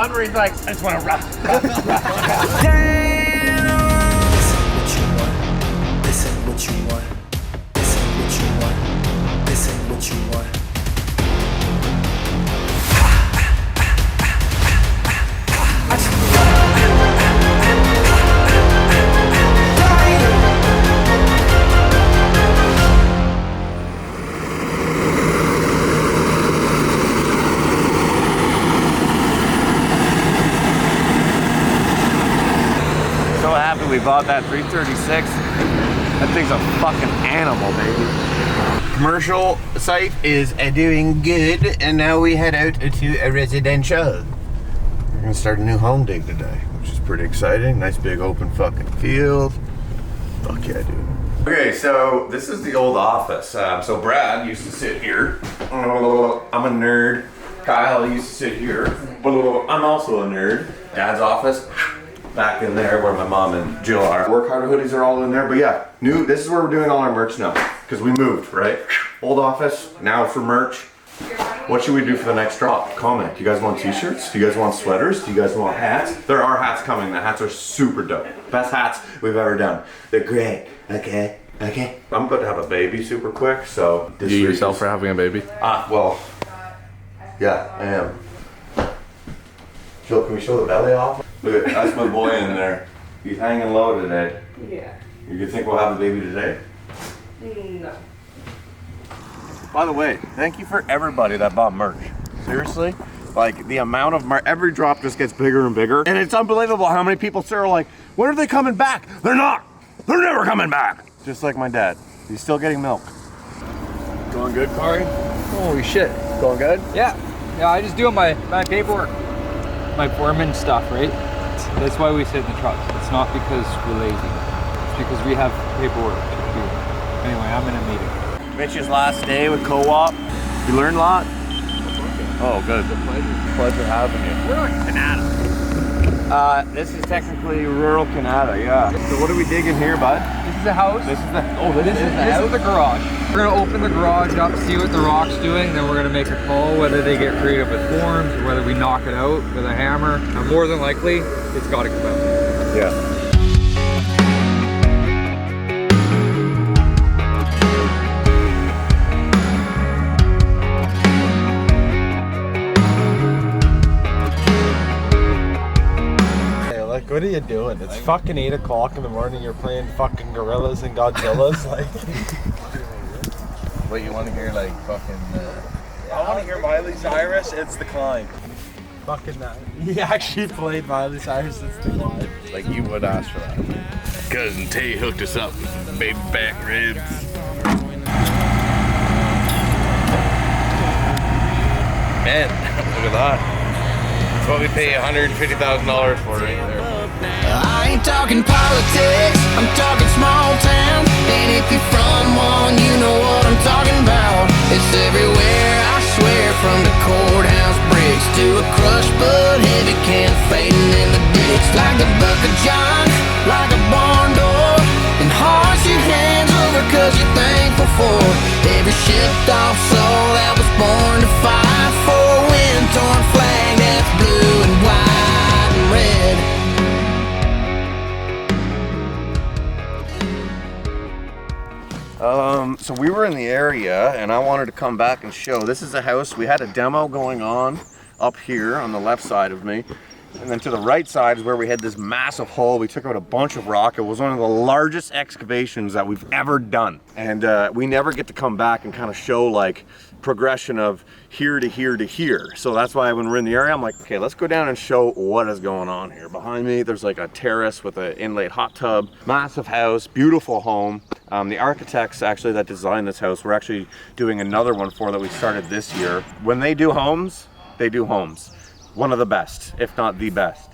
one where he's like, I just want to rock. This ain't what you want. This ain't what you want. This ain't what you want. So happy we bought that 336. That thing's a fucking animal, baby. Commercial site is doing good, and now we head out to a residential. We're gonna start a new home dig today, which is pretty exciting. Nice big open fucking field. Fuck yeah, dude. Okay, so this is the old office. So Brad used to sit here. I'm a nerd. Kyle used to sit here. I'm also a nerd. Dad's office. Back in there where my mom and Jill are. Work harder hoodies are all in there, but yeah, this is where we're doing all our merch now, because we moved, right? Old office, now for merch. What should we do for the next drop? Comment. Do you guys want t-shirts? Do you guys want sweaters? Do you guys want hats? There are hats coming. The hats are super dope. Best hats we've ever done. They're great. Okay. I'm about to have a baby super quick, so. You yourself for having a baby? Well, yeah, I am. Jill, can we show the belly off? Look, that's my boy in there. He's hanging low today. Yeah. You think we'll have a baby today? No. By the way, thank you for everybody that bought merch. Seriously, like the amount of merch, every drop just gets bigger and bigger. And it's unbelievable how many people are like, when are they coming back? They're not. They're never coming back. Just like my dad. He's still getting milk. Going good, Corey? Holy shit. Going good? Yeah, I just do my paperwork. My foreman stuff, right? That's why we sit in the trucks. It's not because we're lazy. It's because we have paperwork to do. Anyway, I'm in a meeting. Mitch's last day with co-op. You learned a lot? Oh, good. It's a pleasure having you. We're in Canada. This is technically rural Canada, yeah. So what are we digging here, bud? This is a house. This is the This is the garage. We're gonna open the garage up, see what the rock's doing, then we're gonna make a call whether they get creative with forms or whether we knock it out with a hammer. More than likely, it's gotta come out. Yeah. What are you doing? It's fucking 8 o'clock in the morning. You're playing fucking Gorillas and Godzillas. Like, What, you want to hear like fucking... I want to hear Miley Cyrus. It's the climb. Fucking that. He actually played Miley Cyrus. It's the climb. Like you would ask for that. Cousin Tay hooked us up with baby back ribs. Man, look at that. That's what we pay $150,000 for right there. I ain't talking politics, I'm talking small town. And if you're from one, you know what I'm talking about. It's everywhere, I swear, from the courthouse bricks to a crushed but heavy can fading in the ditch. Like the Buck of John, like a barn door. And harsh your hands over cause you're thankful for every shipped off soul that was born to fight for a wind-torn flag that's blue and white and red. So we were in the area and I wanted to come back and show. This is a house. We had a demo going on up here on the left side of me. And then to the right side is where we had this massive hole. We took out a bunch of rock. It was one of the largest excavations that we've ever done. And we never get to come back and kind of show like progression of here to here to here. So that's why when we're in the area, I'm like, okay, let's go down and show what is going on here. Behind me, there's like a terrace with an inlaid hot tub, massive house, beautiful home. The architects actually that designed this house, we're actually doing another one for that we started this year. When they do homes, they do homes. One of the best, if not the best.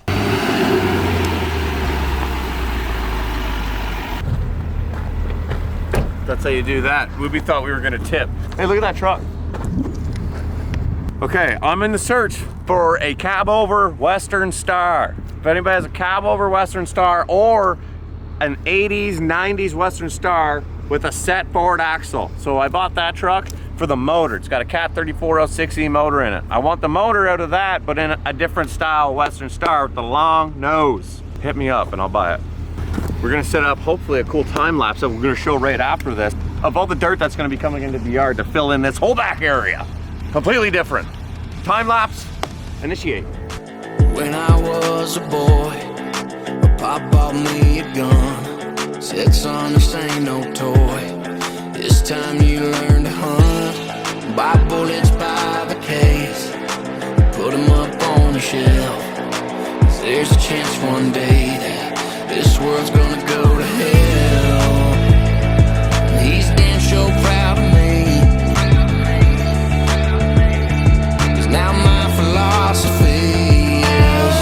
That's how you do that. Ruby thought we were gonna tip. Hey, look at that truck. Okay, I'm in the search for a cab over Western Star. If anybody has a cab over Western Star or an 80s, 90s Western Star with a set forward axle. So I bought that truck for the motor. It's got a Cat 34 L6E motor in it. I want the motor out of that, but in a different style Western Star with the long nose. Hit me up and I'll buy it. We're gonna set up hopefully a cool time lapse that we're gonna show right after this of all the dirt that's gonna be coming into the yard to fill in this whole back area. Completely different. Time lapse, initiate. When I was a boy, my pop bought me a gun. Said, son, this ain't no toy. This time you learn to hunt. Buy bullets by the case. Put them up on the shelf. 'Cause there's a chance one day that this world's gonna go to hell. He's damn sure proud of me. 'Cause now my philosophy is,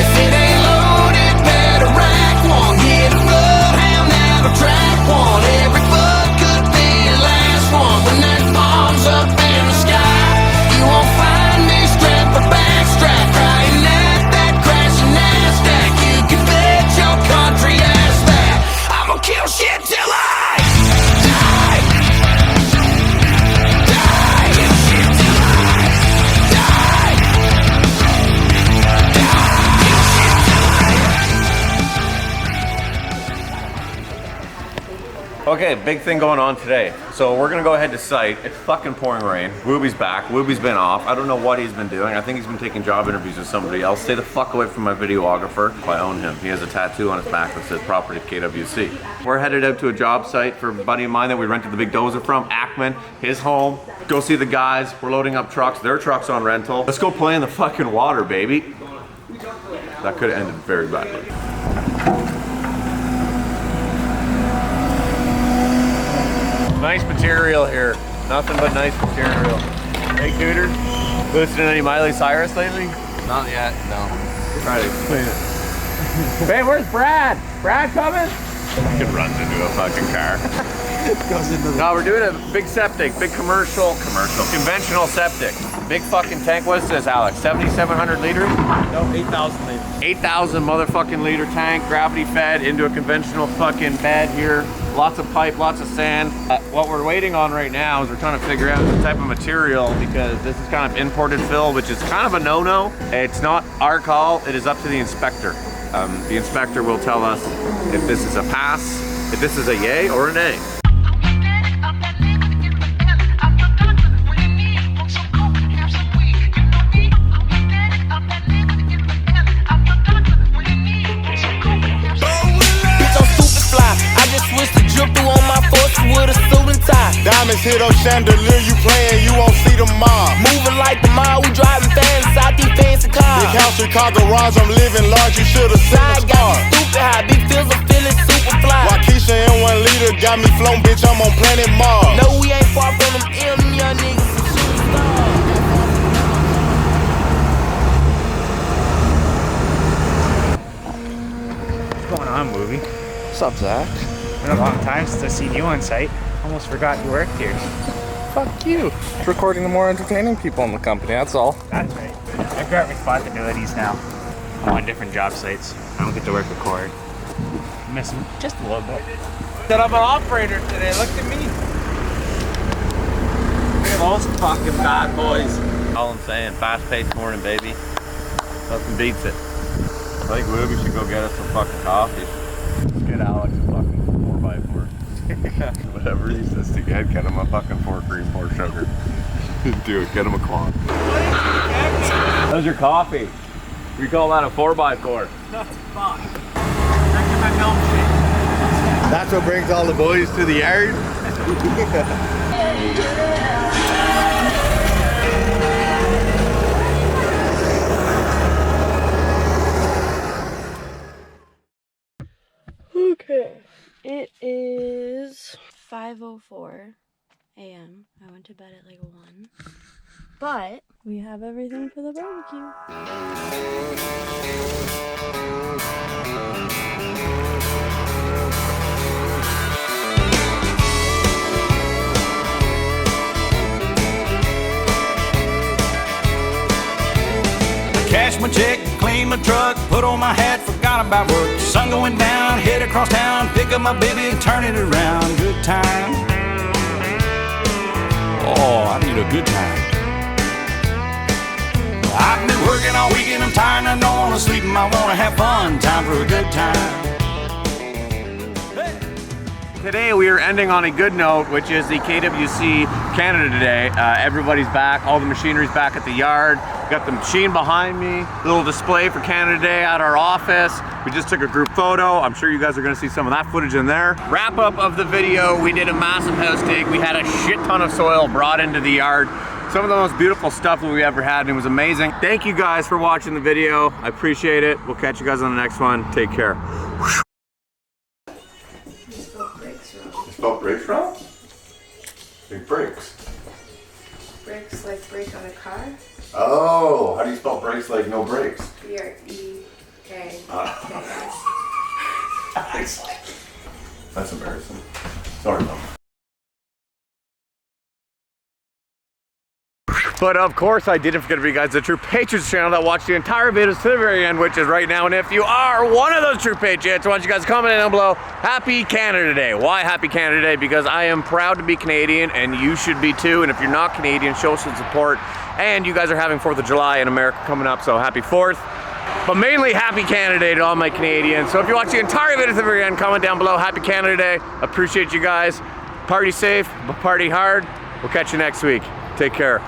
if it ain't loaded, better rack one. Get a bloodhound, have a track one. Every bug could be your last one. When that bomb's up in the sky, you won't find me strapped or backstrap, crying at that crashing NASDAQ. You can bet your country ass that I'ma kill shit till I die. Die. Kill shit till I die. Die. Kill shit till I Okay, big thing going on today. So we're gonna go ahead to site. It's fucking pouring rain. Wooby's back. Wooby's been off. I don't know what he's been doing. I think he's been taking job interviews with somebody else. Stay the fuck away from my videographer. I own him. He has a tattoo on his back that says property of KWC. We're headed out to a job site for a buddy of mine that we rented the big dozer from, Ackman, his home. Go see the guys. We're loading up trucks. Their truck's on rental. Let's go play in the fucking water, baby. That could have ended very badly. Nice material here. Nothing but nice material. Hey, Cooter, listening to any Miley Cyrus lately? Not yet, no. Try to explain it. Man, where's Brad? Brad coming? Fucking runs into a fucking car. Goes into the No, we're doing a big septic, big conventional septic. Big fucking tank. What is this, Alex? 7,700 liters? no 8,000 liters. 8,000 motherfucking liter tank, gravity fed into a conventional fucking bed here. Lots of pipe, lots of sand. What we're waiting on right now is we're trying to figure out the type of material, because this is kind of imported fill, which is kind of a no-no. It's not our call, it is up to the inspector. The inspector will tell us if this is a pass, if this is a yay or a nay. with a suit and tie. Diamonds hit up chandelier, you playing, you won't see the mob. Moving like the mob, we driving fast out these fancy cars. Big house, Chicago garage, I'm living large, you should've seen the Side star. got me stupid high, big feels, I'm feeling super fly. Waukesha in 1 liter, got me flown, bitch, I'm on planet Mars. No, we ain't far from them young niggas, some shooting stars. What's going on, movie? What's up, Zach? Been a long time since I've seen you on site. Almost forgot you worked here. Fuck you. It's recording the more entertaining people in the company, that's all. That's right. I've got responsibilities now. I'm on different job sites. I don't get to work with Corey. I miss him just a little bit. Said I'm an operator today, look at me. Look at those fucking bad boys. All I'm saying, fast-paced morning, baby. Nothing beats it. I think Ruby should go get us some fucking coffee. Get Alex a fucking 4x4. Whatever he says to get him a fucking 4 cream, 4 sugar. Do it, get him a quant. How's your coffee? We call that a 4x4. That's what brings all the boys to the yard. Okay, it is 5:04 a.m. I went to bed at like 1, but we have everything for the barbecue. Cash my check, clean my truck, put on my hat, forgot about work. Sun going down, head across town, pick up my baby, turn it around, good time. Oh, I need a good time. I've been working all weekend, I'm tired and I don't wanna sleep and I wanna have fun. Time for a good time. Today we are ending on a good note, which is the KWC Canada Day. Everybody's back, all the machinery's back at the yard. Got the machine behind me, little display for Canada Day at our office. We just took a group photo. I'm sure you guys are gonna see some of that footage in there. Wrap up of the video, we did a massive house dig. We had a shit ton of soil brought into the yard. Some of the most beautiful stuff that we ever had, and it was amazing. Thank you guys for watching the video. I appreciate it. We'll catch you guys on the next one. Take care. You spelled brakes wrong? Big brakes. Brakes like brake on a car? Oh, how do you spell brakes like no brakes? B-R-E-K. That's embarrassing. Sorry, Mom. But of course I didn't forget to bring you guys the True Patriots channel that watched the entire video to the very end, which is right now. And if you are one of those True Patriots, I want you guys to comment down below, Happy Canada Day. Why Happy Canada Day? Because I am proud to be Canadian and you should be too. And if you're not Canadian, show some support. And you guys are having 4th of July in America coming up, so happy 4th. But mainly Happy Canada Day to all my Canadians. So if you watch the entire video to the very end, comment down below, Happy Canada Day. Appreciate you guys. Party safe, but party hard. We'll catch you next week. Take care.